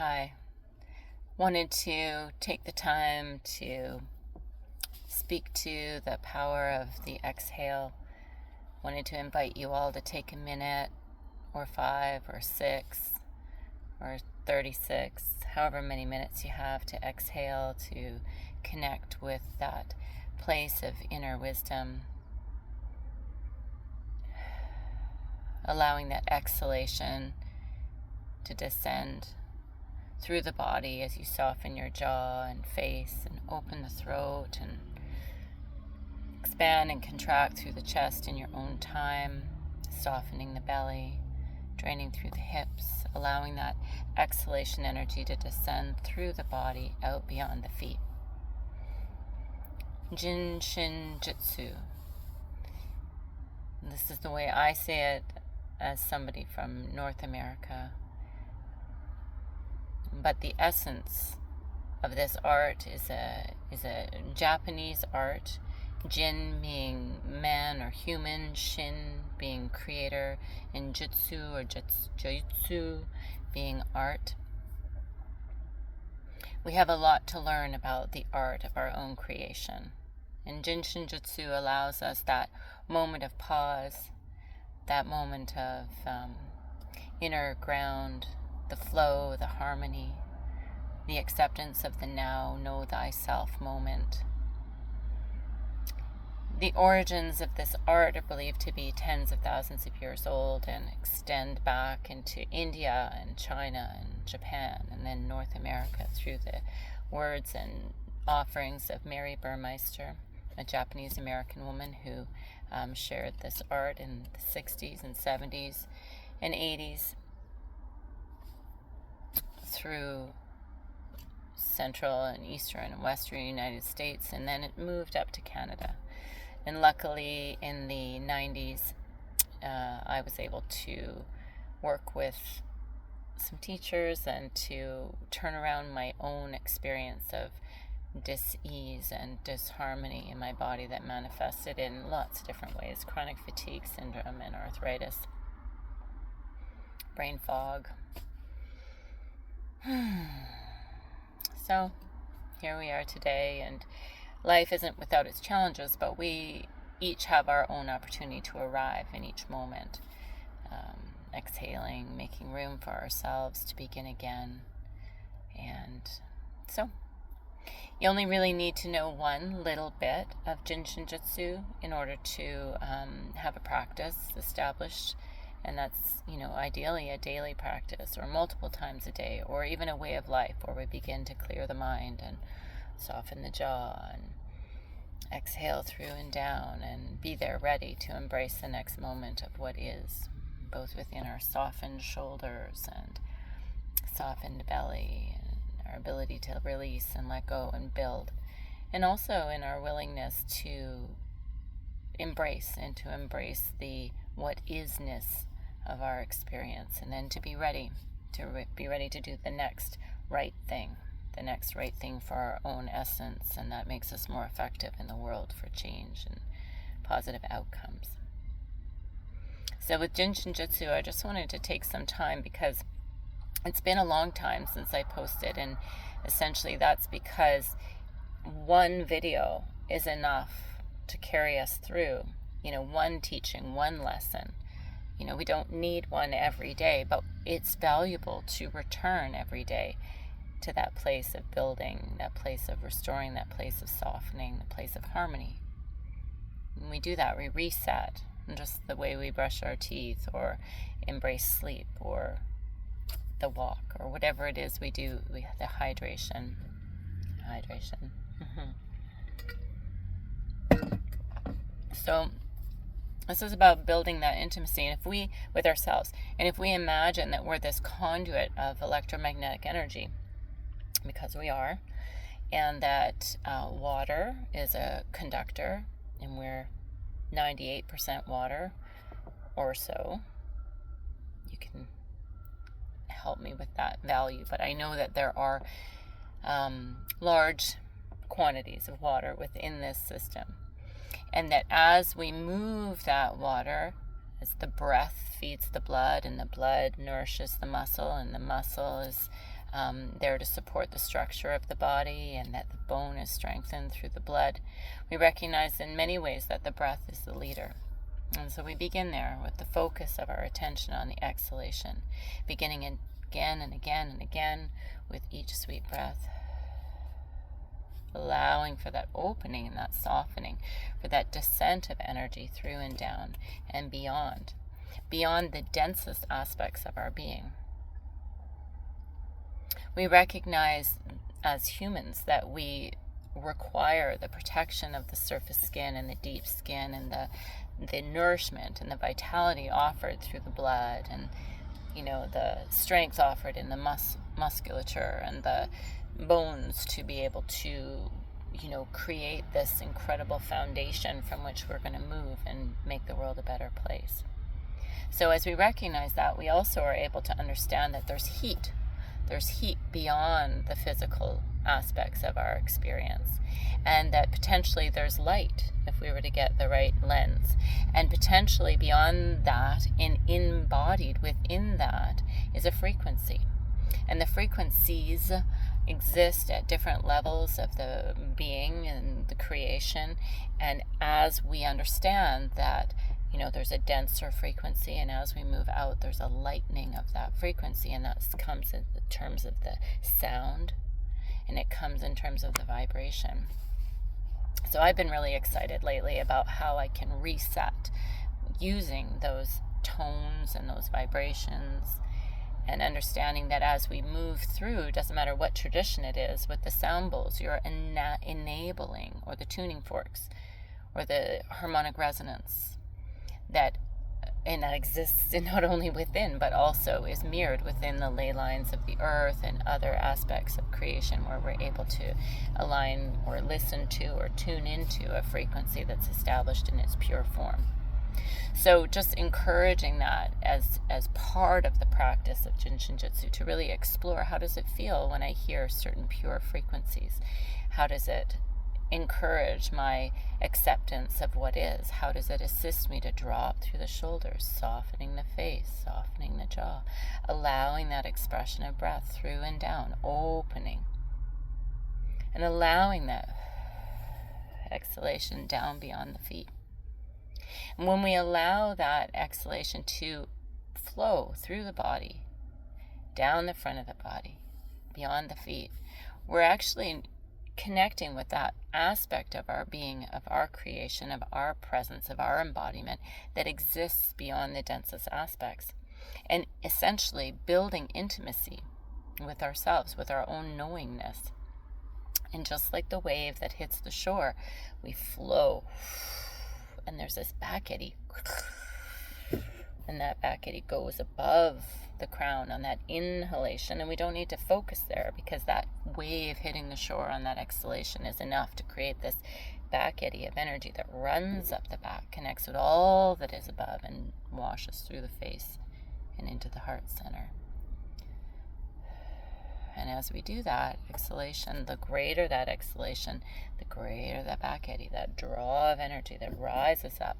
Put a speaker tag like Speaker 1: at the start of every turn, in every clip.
Speaker 1: Hi. Wanted to take the time to speak to the power of the exhale. Wanted to invite you all to take a minute or 5 or 6 or 36, however many minutes you have, to exhale, to connect with that place of inner wisdom. Allowing that exhalation to descend through the body as you soften your jaw and face and open the throat and expand and contract through the chest in your own time, softening the belly, draining through the hips, allowing that exhalation energy to descend through the body out beyond the feet. Jin Shin Jyutsu. This is the way I say it as somebody from North America. But the essence of this art is a Japanese art. Jin being man or human, Shin being creator, and Jutsu or Jyutsu being art. We have a lot to learn about the art of our own creation. And Jin Shin Jyutsu allows us that moment of pause, that moment of inner ground, the flow, the harmony, the acceptance of the now, know thyself moment. The origins of this art are believed to be tens of thousands of years old and extend back into India and China and Japan and then North America through the words and offerings of Mary Burmeister, a Japanese American woman who shared this art in the 60s and 70s and 80s through central and eastern and western United States, and then it moved up to Canada. And luckily in the 90s, I was able to work with some teachers and to turn around my own experience of dis-ease and disharmony in my body that manifested in lots of different ways: chronic fatigue syndrome and arthritis, brain fog. So here we are today, and life isn't without its challenges, but we each have our own opportunity to arrive in each moment. Exhaling, making room for ourselves to begin again. And so you only really need to know one little bit of Jin Shin Jyutsu in order to have a practice established. And that's, ideally a daily practice or multiple times a day, or even a way of life where we begin to clear the mind and soften the jaw and exhale through and down and be there ready to embrace the next moment of what is, both within our softened shoulders and softened belly and our ability to release and let go and build, and also in our willingness to embrace the what isness of our experience, and then to be ready to do the next right thing for our own essence, and that makes us more effective in the world for change and positive outcomes. So with Jin Shin Jyutsu, I just wanted to take some time because it's been a long time since I posted, and essentially that's because one video is enough to carry us through, one teaching, one lesson. We don't need one every day, but it's valuable to return every day to that place of building, that place of restoring, that place of softening, the place of harmony. When we do that, we reset, just the way we brush our teeth or embrace sleep or the walk or whatever it is we do, the hydration. So this is about building that intimacy with ourselves. And if we imagine that we're this conduit of electromagnetic energy, because we are, and that water is a conductor, and we're 98% water or so. You can help me with that value, but I know that there are large quantities of water within this system. And that as we move that water, as the breath feeds the blood and the blood nourishes the muscle, and the muscle is there to support the structure of the body, and that the bone is strengthened through the blood. We recognize in many ways that the breath is the leader. And so we begin there with the focus of our attention on the exhalation, beginning again and again and again with each sweet breath, allowing for that opening and that softening, for that descent of energy through and down and beyond the densest aspects of our being. We recognize as humans that we require the protection of the surface skin and the deep skin, and the nourishment and the vitality offered through the blood, and the strength offered in the musculature and the bones to be able to create this incredible foundation from which we're going to move and make the world a better place. So as we recognize that, we also are able to understand that there's heat beyond the physical aspects of our experience, and that potentially there's light if we were to get the right lens, and potentially beyond that, and embodied within that, is a frequency. And the frequencies exist at different levels of the being and the creation. And as we understand that there's a denser frequency, and as we move out, there's a lightening of that frequency, and that comes in terms of the sound, and it comes in terms of the vibration. So I've been really excited lately about how I can reset using those tones and those vibrations, and understanding that as we move through, doesn't matter what tradition it is, with the sound bowls, you're enabling, or the tuning forks, or the harmonic resonance, that exists not only within, but also is mirrored within the ley lines of the earth and other aspects of creation, where we're able to align or listen to or tune into a frequency that's established in its pure form. So just encouraging that as part of the practice of Jin Shin Jyutsu, to really explore, how does it feel when I hear certain pure frequencies? How does it encourage my acceptance of what is? How does it assist me to drop through the shoulders, softening the face, softening the jaw, allowing that expression of breath through and down, opening, and allowing that exhalation down beyond the feet. And when we allow that exhalation to flow through the body, down the front of the body, beyond the feet, we're actually connecting with that aspect of our being, of our creation, of our presence, of our embodiment that exists beyond the densest aspects, and essentially building intimacy with ourselves, with our own knowingness. And just like the wave that hits the shore, we flow, and there's this back eddy, and that back eddy goes above the crown on that inhalation, and we don't need to focus there, because that wave hitting the shore on that exhalation is enough to create this back eddy of energy that runs up the back, connects with all that is above, and washes through the face and into the heart center. And as we do that exhalation, the greater that exhalation, the greater that back eddy, that draw of energy that rises up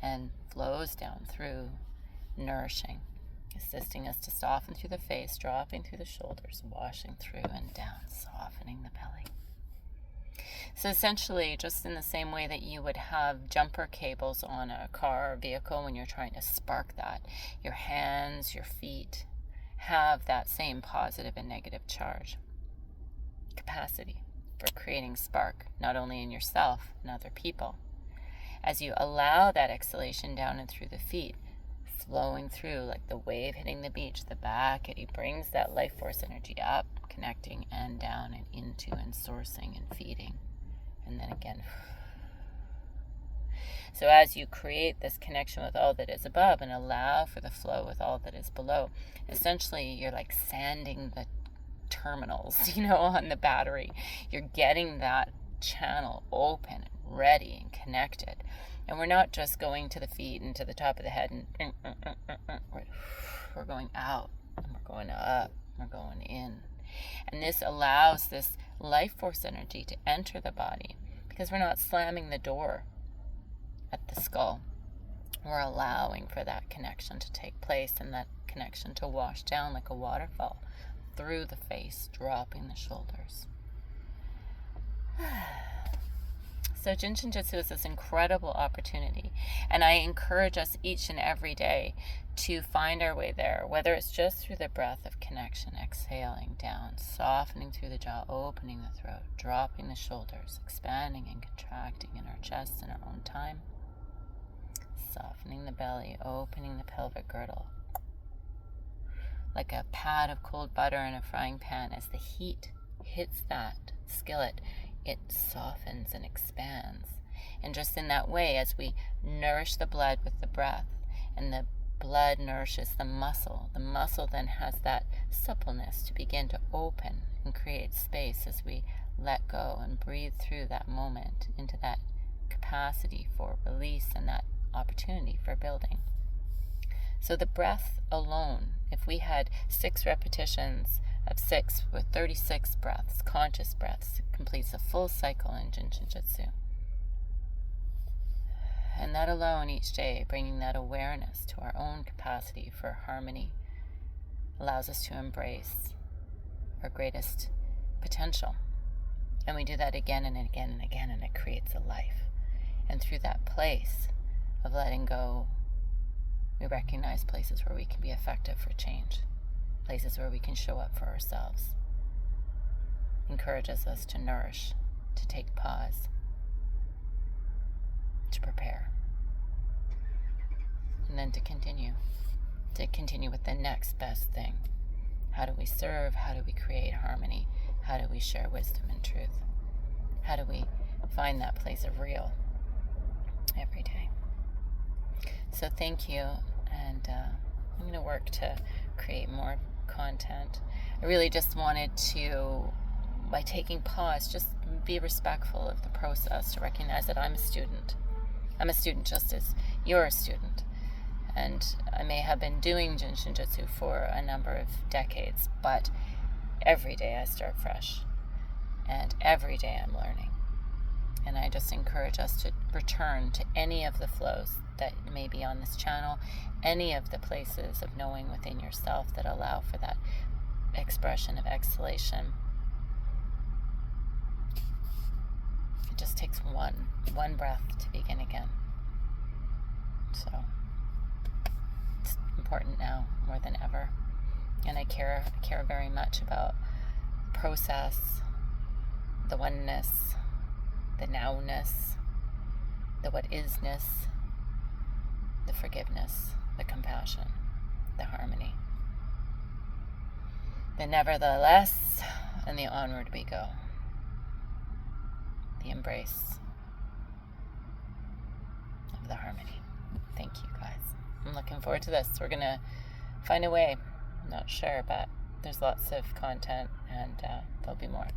Speaker 1: and flows down through, nourishing, assisting us to soften through the face, dropping through the shoulders, washing through and down, softening the belly. So essentially, just in the same way that you would have jumper cables on a car or vehicle when you're trying to spark that, your hands, your feet have that same positive and negative charge capacity for creating spark, not only in yourself and other people. As you allow that exhalation down and through the feet, flowing through like the wave hitting the beach, the back eddy brings that life force energy up, connecting and down and into and sourcing and feeding, and then again. So as you create this connection with all that is above and allow for the flow with all that is below, essentially you're like sanding the terminals, on the battery. You're getting that channel open, ready, and connected. And we're not just going to the feet and to the top of the head, and we're going out, and we're going up, and we're going in. And this allows this life force energy to enter the body, because we're not slamming the door at the skull. We're allowing for that connection to take place, and that connection to wash down like a waterfall through the face, dropping the shoulders. So Jin Shin Jyutsu is this incredible opportunity, and I encourage us each and every day to find our way there, whether it's just through the breath of connection, exhaling down, softening through the jaw, opening the throat, dropping the shoulders, expanding and contracting in our chest in our own time, softening the belly, opening the pelvic girdle, like a pat of cold butter in a frying pan. As the heat hits that skillet, it softens and expands. And just in that way, as we nourish the blood with the breath, and the blood nourishes the muscle then has that suppleness to begin to open and create space as we let go and breathe through that moment into that capacity for release and that opportunity for building. So the breath alone, if we had 6 repetitions of 6 with 36 breaths, conscious breaths, completes a full cycle in Jin Shin Jyutsu. And that alone each day, bringing that awareness to our own capacity for harmony, allows us to embrace our greatest potential. And we do that again and again and again, and it creates a life. And through that place of letting go, we recognize places where we can be effective for change, places where we can show up for ourselves. Encourages us to nourish, to take pause, to prepare, and then to continue with the next best thing. How do we serve? How do we create harmony? How do we share wisdom and truth? How do we find that place of real every day? So thank you, and I'm going to work to create more content. I really just wanted to, by taking pause, just be respectful of the process, to recognize that I'm a student. I'm a student just as you're a student. And I may have been doing Jin Shin Jyutsu for a number of decades, but every day I start fresh. And every day I'm learning. And I just encourage us to return to any of the flows that may be on this channel, any of the places of knowing within yourself that allow for that expression of exhalation. It just takes one breath to begin again. So it's important now more than ever. And I care very much about the process, the oneness, the nowness, the what isness, the forgiveness, the compassion, the harmony, the nevertheless, and the onward we go, the embrace of the harmony. Thank you, guys. I'm looking forward to this. We're going to find a way. I'm not sure, but there's lots of content, and there'll be more.